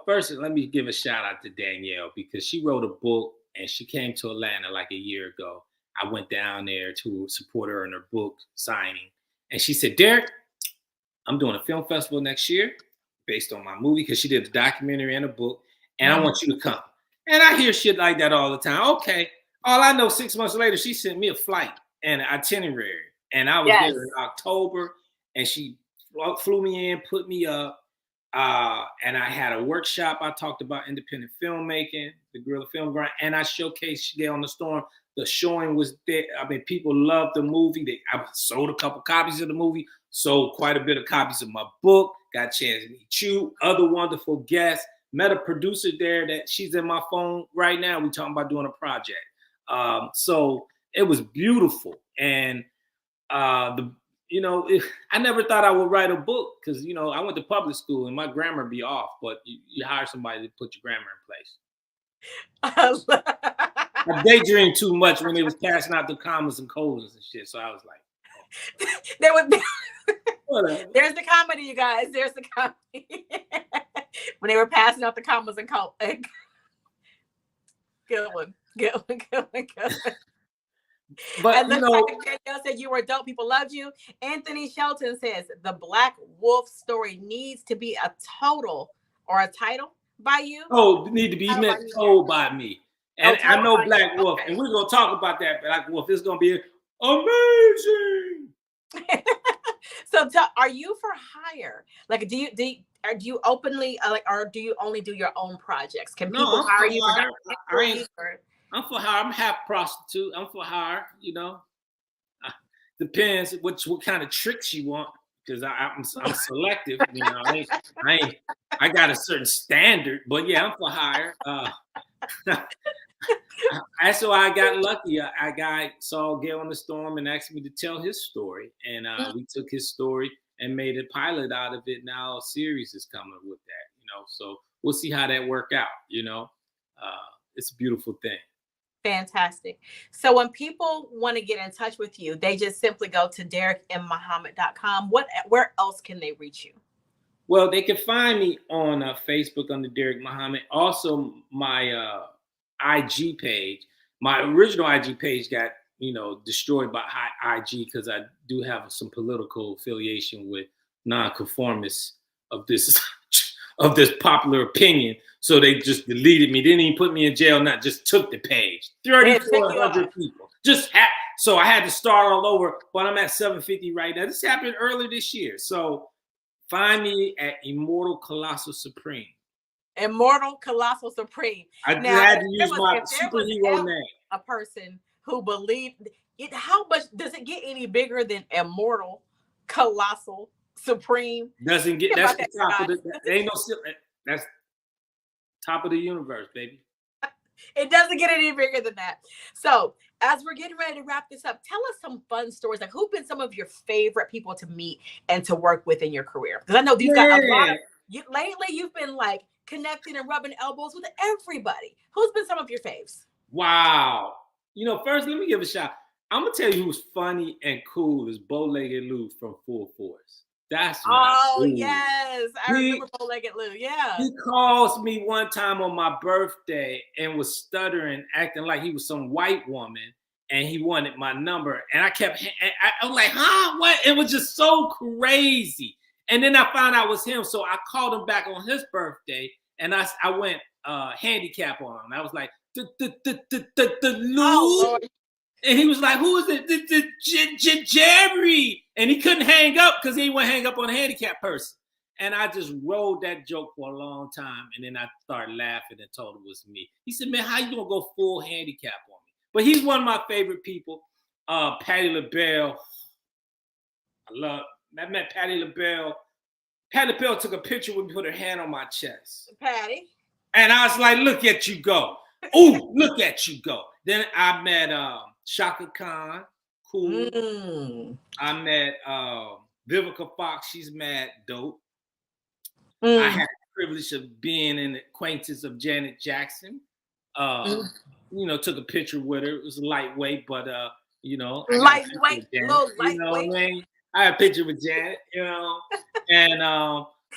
First, let me give a shout out to Danielle, because she wrote a book and she came to Atlanta like a year ago. I went down there to support her in her book signing, and she said, "Derrick, I'm doing a film festival next year based on my movie," because she did a documentary and a book, "and I want you to come." And I hear shit like that all the time. Okay. All I know, 6 months later, she sent me a flight and an itinerary. And I was there in October, and she flew me in, put me up. And I had a workshop. I talked about independent filmmaking, the Guerrilla Film Grind, and I showcased Gale on the Storm. The showing was there. I mean, people loved the movie. I sold a couple copies of the movie, sold quite a bit of copies of my book, got a chance to meet you, other wonderful guests, met a producer there that she's in my phone right now. We're talking about doing a project. So it was beautiful. And, I never thought I would write a book because, I went to public school and my grammar be off, but you hire somebody to put your grammar in place. I daydreamed too much when they was passing out the commas and colons and shit. So I was like, there would be there's the comedy, you guys. There's the comedy. When they were passing out the commas and colons. Good one. But and Danielle said you were dope. People loved you. Anthony Shelton says the Black Wolf story needs to be a title by you. Oh, need to be told by me. And I know Black Wolf, and we're gonna talk about that Black Wolf. It's gonna be amazing. So, are you for hire? Like, do you openly or do you only do your own projects? Can people hire you? I'm for hire. I'm half prostitute. I'm for hire. Depends what kind of tricks you want, because I'm selective. I got a certain standard, but yeah, I'm for hire. So I got lucky. I saw Gail on the Storm and asked me to tell his story, and we took his story and made a pilot out of it. Now a series is coming with that, So we'll see how that work out. It's a beautiful thing. Fantastic. So when people want to get in touch with you, they just simply go to DerrickMMuhammad.com. Where else can they reach you? Well, they can find me on Facebook under Derrick Muhammad. Also, my IG page. My original IG page got destroyed by IG because I do have some political affiliation with nonconformists of this of this popular opinion. So they just deleted me. Didn't even put me in jail. Not just took the page. 3,400 people. So I had to start all over. But I'm at 750 right now. This happened earlier this year. So find me at Immortal Colossal Supreme. Immortal Colossal Supreme. I had to use my superhero name. A person who believed it. How much does it get any bigger than Immortal Colossal Supreme? Doesn't get. That's the top of the. Ain't no. That's top of the universe, baby. It doesn't get any bigger than that. So as we're getting ready to wrap this up, tell us some fun stories. Like, who've been some of your favorite people to meet and to work with in your career? Because I know you've got a lot of. Lately, you've been like connecting and rubbing elbows with everybody. Who's been some of your faves? Wow. First, let me give a shout. I'm gonna tell you who's funny and cool is Bow-Legged Lou from Full Force. That's yes, I remember Bow-Legged Lou. Yeah, he calls me one time on my birthday and was stuttering, acting like he was some white woman, and he wanted my number. And I was like, huh? What? It was just so crazy. And then I found out it was him, so I called him back on his birthday, and I went handicap on him. I was like, Lou. And he was like, who is it? Jerry. And he couldn't hang up because he wouldn't hang up on a handicapped person. And I just rolled that joke for a long time. And then I started laughing and told him it was me. He said, man, how you gonna go full handicap on me? But he's one of my favorite people. Patti LaBelle. I met Patti LaBelle. Patti LaBelle took a picture with me, put her hand on my chest. Patti. And I was like, look at you go. Ooh, look at you go. Then I met Shaka Khan, cool. I met Vivica Fox, she's mad dope. I had the privilege of being an acquaintance of Janet Jackson. Took a picture with her. It was lightweight, but lightweight, lightweight. What I mean? I had a picture with Janet, and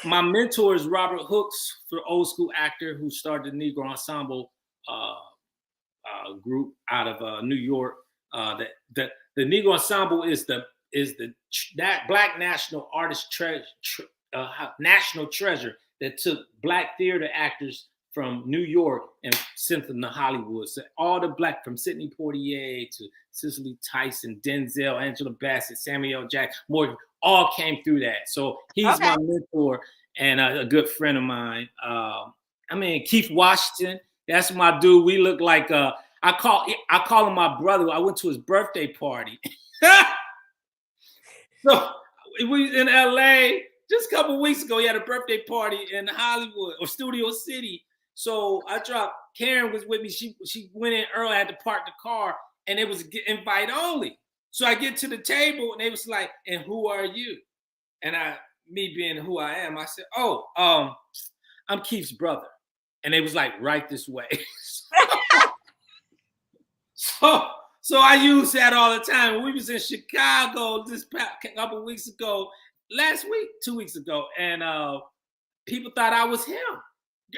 my mentor is Robert Hooks, the old school actor who started the Negro Ensemble group out of New York. The Negro Ensemble is that Black national artist national treasure that took Black theater actors from New York and sent them to Hollywood. So all the Black, from Sidney Poitier to Cicely Tyson, Denzel, Angela Bassett, Samuel Jackson, Morgan, all came through that. So he's my mentor and a good friend of mine. Keith Washington, that's my dude. We look like I call him my brother. I went to his birthday party. So we was in LA just a couple of weeks ago. He had a birthday party in Hollywood or Studio City. So I dropped. Karen was with me. She went in early. I had to park the car, and it was invite only. So I get to the table, and they was like, "And who are you?" And me being who I am, I said, "Oh, I'm Keith's brother." And they was like, "Right this way." So I use that all the time. We was in Chicago this couple weeks ago, last week, 2 weeks ago, and people thought I was him.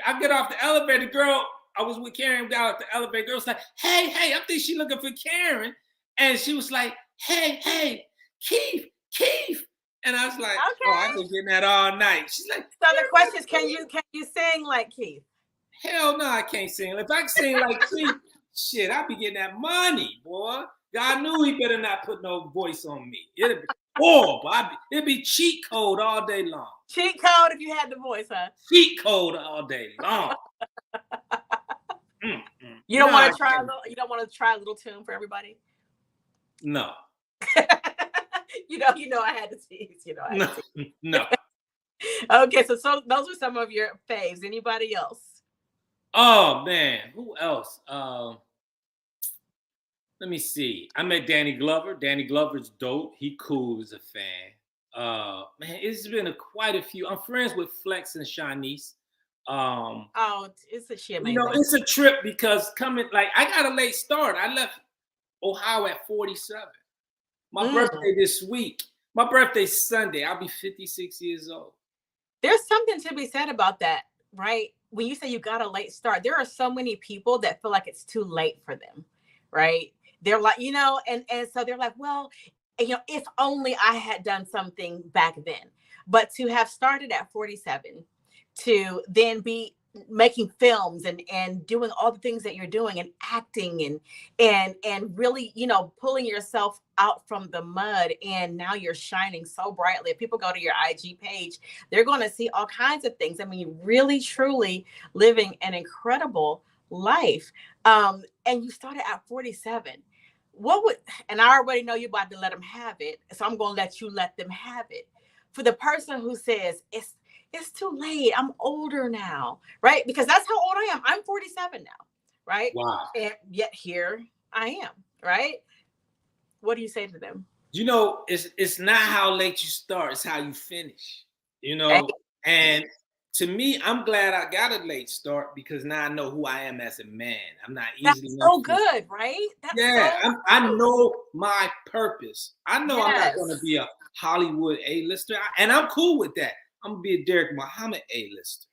I get off the elevator, girl. I was with Karen, got off the elevator. Girl was like, hey, I think she looking for Karen. And she was like, hey, Keith. And I was like, okay. I've been getting that all night. She's like, so the question is, can you sing like Keith? Hell no, I can't sing. If I can sing like Keith, shit, I'd be getting that money, boy. God knew he better not put no voice on me. It'd be horrible. It'd be cheat code all day long. Cheat code if you had the voice, huh? Cheat code all day long. You don't want to try a little. You don't want to try a little tune for everybody. No. You know, I had to tease. No. Okay, so those are some of your faves. Anybody else? Oh man, who else? Let me see. I met Danny Glover. Danny Glover's dope. He cool as a fan. Man, it's been quite a few. I'm friends with Flex and Shanice. Um, Oh, isn't she you know, amazing? it's a trip because coming like I got a late start. I left Ohio at 47. My Mm. birthday this week. My birthday's Sunday. I'll be 56 years old. There's something to be said about that, right? When you say you got a late start, there are so many people that feel like it's too late for them, right? They're like, and so they're like, well, if only I had done something back then. But to have started at 47, to then be making films and doing all the things that you're doing and acting and really pulling yourself out from the mud, and now you're shining so brightly. If people go to your IG page, they're going to see all kinds of things. I mean, really truly living an incredible life. And you started at 47. What would, and I already know you're about to let them have it, so I'm going to let you let them have it. For the person who says it's too late, I'm older now, right? Because that's how old I am. I'm 47 now, right? Wow. And yet here I am, right? What do you say to them? You know, it's not how late you start, it's how you finish. You Hey, know, and to me, I'm glad I got a late start because now I know who I am as a man. I'm not that's easily so influenced. good, right? That's Yeah, so I good. know my purpose. I know I'm not going to Yes. be a Hollywood A-lister, and I'm cool with that. I'm going to be a Derrick Muhammad A-lister.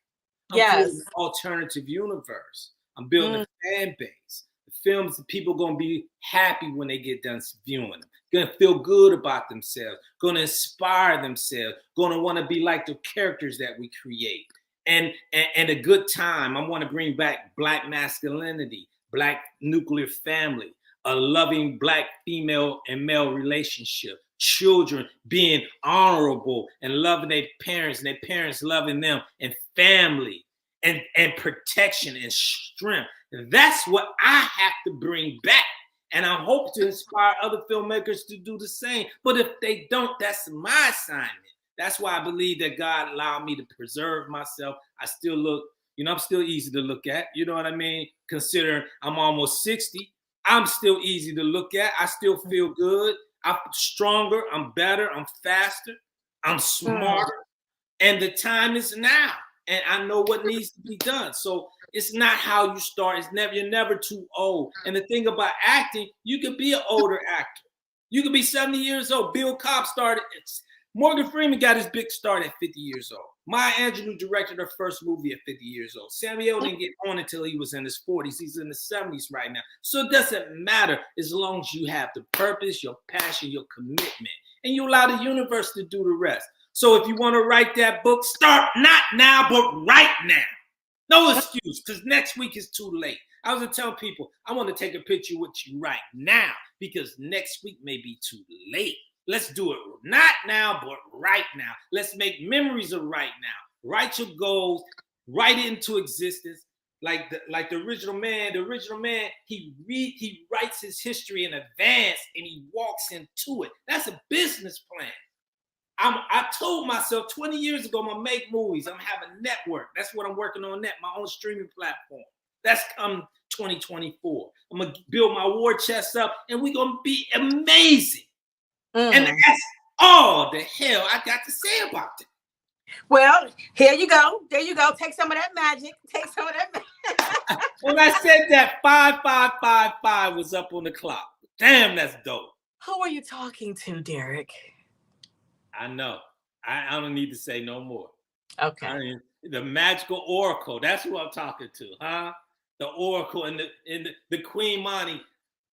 I'm creating Yes. an alternative universe. I'm building Mm. a fan base. The films, people going to be happy when they get done viewing them. Going to feel good about themselves. Going to inspire themselves. Going to want to be like the characters that we create. And a good time. I want to bring back Black masculinity, Black nuclear family, a loving Black female and male relationship, children being honorable and loving their parents and their parents loving them, and family and protection and strength. That's what I have to bring back. And I hope to inspire other filmmakers to do the same. But if they don't, that's my assignment. That's why I believe that God allowed me to preserve myself. I still look, I'm still easy to look at. You know what I mean? Considering I'm almost 60, I'm still easy to look at. I still feel good. I'm stronger. I'm better. I'm faster. I'm Mm. smarter. And the time is now. And I know what needs to be done. So it's not how you start. You're never too old. And the thing about acting, you could be an older actor. You could be 70 years old. Bill Cobb started. Morgan Freeman got his big start at 50 years old. Maya Angelou directed her first movie at 50 years old. Samuel didn't get on until he was in his 40s. He's in his 70s right now. So it doesn't matter as long as you have the purpose, your passion, your commitment, and you allow the universe to do the rest. So if you want to write that book, start not now, but right now. No excuse, because next week is too late. I was going to tell people, I want to take a picture with you right now because next week may be too late. Let's do it not now, but right now. Let's make memories of right now. Write your goals, write it into existence. Like the original man, he writes his history in advance and he walks into it. That's a business plan. I told myself 20 years ago, I'm gonna make movies. I'm having a network. That's what I'm working on next, my own streaming platform. That's come 2024. I'm gonna build my war chest up and we're gonna be amazing. And Mm. that's all the hell I got to say about it. Well, here you go. There you go. Take some of that magic. Take some of that magic. When I said that 5555 was up on the clock. Damn, that's dope. Who are you talking to, Derrick? I know. I don't need to say no more. Okay. I mean, the magical oracle. That's who I'm talking to, huh? The oracle and the Queen Monty,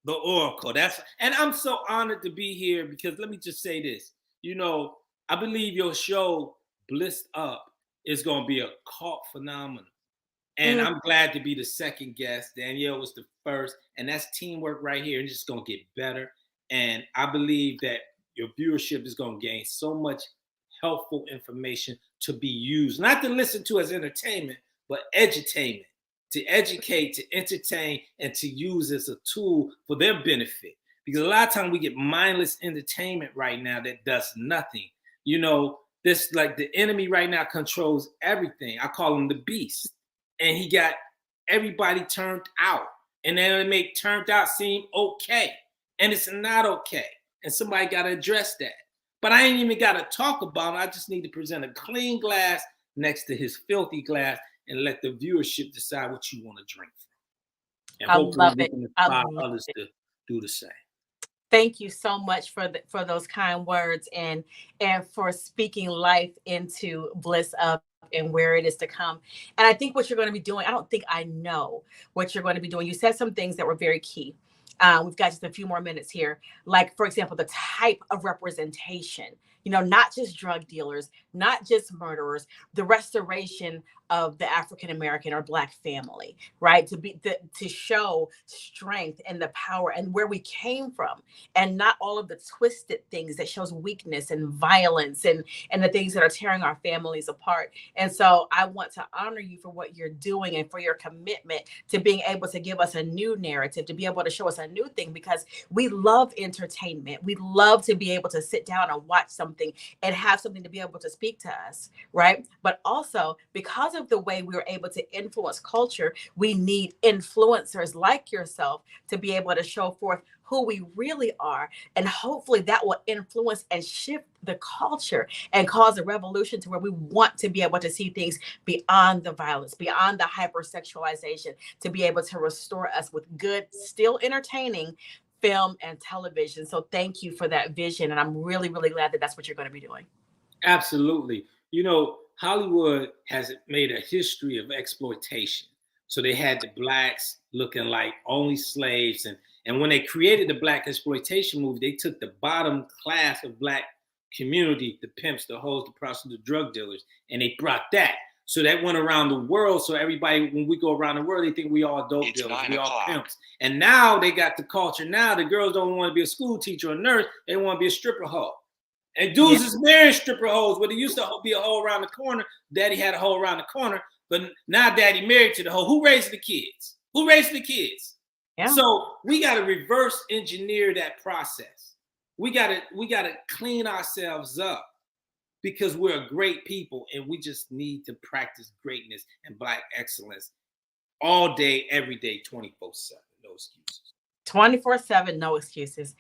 the oracle. And I'm so honored to be here because let me just say this. I believe your show, Bliss Up, is gonna be a cult phenomenon. And Mm. I'm glad to be the second guest. Danielle was the first, and that's teamwork right here. It's just gonna get better. And I believe that your viewership is gonna gain so much helpful information to be used, not to listen to as entertainment, but edutainment, to educate, to entertain, and to use as a tool for their benefit. Because a lot of times we get mindless entertainment right now that does nothing. This like the enemy right now controls everything. I call him the beast. And he got everybody turned out. And then it make turned out seem okay. And it's not okay. And somebody got to address that. But I ain't even got to talk about it. I just need to present a clean glass next to his filthy glass and let the viewership decide what you want to drink from. And I hopefully love we it. can I inspire love others it. to do the same. Thank you so much for those kind words and for speaking life into Bliss Up and where it is to come. And I think what you're going to be doing, I don't think I know what you're going to be doing. You said some things that were very key. We've got just a few more minutes here. Like, for example, the type of representation, not just drug dealers, not just murderers, the restoration of the African American or Black family, right? To show strength and the power and where we came from, and not all of the twisted things that shows weakness and violence and the things that are tearing our families apart. And so I want to honor you for what you're doing and for your commitment to being able to give us a new narrative, to be able to show us a new thing, because we love entertainment. We love to be able to sit down and watch something and have something to be able to speak to us, right? But also, because of the way we were able to influence culture, we need influencers like yourself to be able to show forth who we really are. And hopefully that will influence and shift the culture and cause a revolution to where we want to be able to see things beyond the violence, beyond the hypersexualization, to be able to restore us with good, still entertaining film and television. So thank you for that vision. And I'm really, really glad that that's what you're going to be doing. Absolutely. Hollywood has made a history of exploitation. So they had the blacks looking like only slaves. And when they created the black exploitation movie, they took the bottom class of black community, the pimps, the hoes, the prostitutes, the drug dealers, and they brought that. So that went around the world. So everybody, when we go around the world, they think we all dope dealers, we all pimps. And now they got the culture. Now the girls don't want to be a school teacher or a nurse. They want to be a stripper hoe. And dudes is marrying stripper hoes, but it used to be a hole around the corner. Daddy had a hole around the corner, but now daddy married to the hoe. Who raised the kids? Who raised the kids? Yeah. So we got to reverse engineer that process. We got to clean ourselves up, because we're a great people and we just need to practice greatness and black excellence all day, every day, 24/7. No excuses. 24/7, no excuses.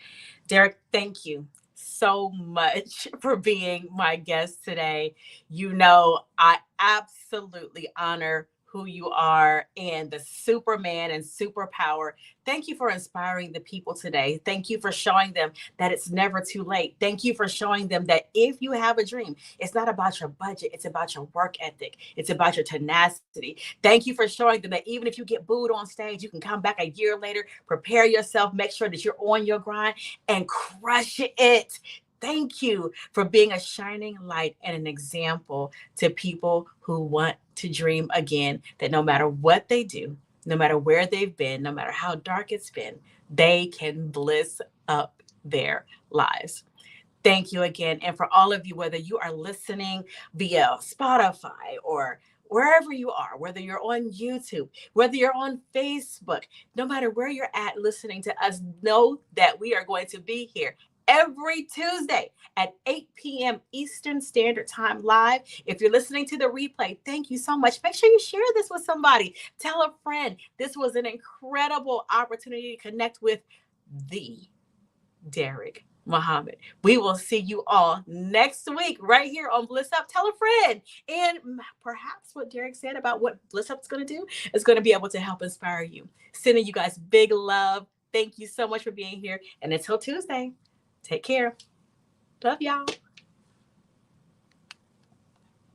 Derrick, thank you so much for being my guest today. I absolutely honor who you are and the Superman and superpower. Thank you for inspiring the people today. Thank you for showing them that it's never too late. Thank you for showing them that if you have a dream, it's not about your budget, it's about your work ethic, it's about your tenacity. Thank you for showing them that even if you get booed on stage, you can come back a year later, prepare yourself, make sure that you're on your grind and crush it. Thank you for being a shining light and an example to people who want to dream again, that no matter what they do, no matter where they've been, no matter how dark it's been, they can bliss up their lives. Thank you again. And for all of you, whether you are listening via Spotify or wherever you are, whether you're on YouTube, whether you're on Facebook, no matter where you're at listening to us, know that we are going to be here every Tuesday at 8 p.m. Eastern Standard Time live. If you're listening to the replay, thank you so much. Make sure you share this with somebody. Tell a friend. This was an incredible opportunity to connect with the Derrick Muhammad. We will see you all next week right here on Bliss Up. Tell a friend. And perhaps what Derrick said about what Bliss Up is going to do is going to be able to help inspire you. Sending you guys big love. Thank you so much for being here. And until Tuesday, take care. Love y'all.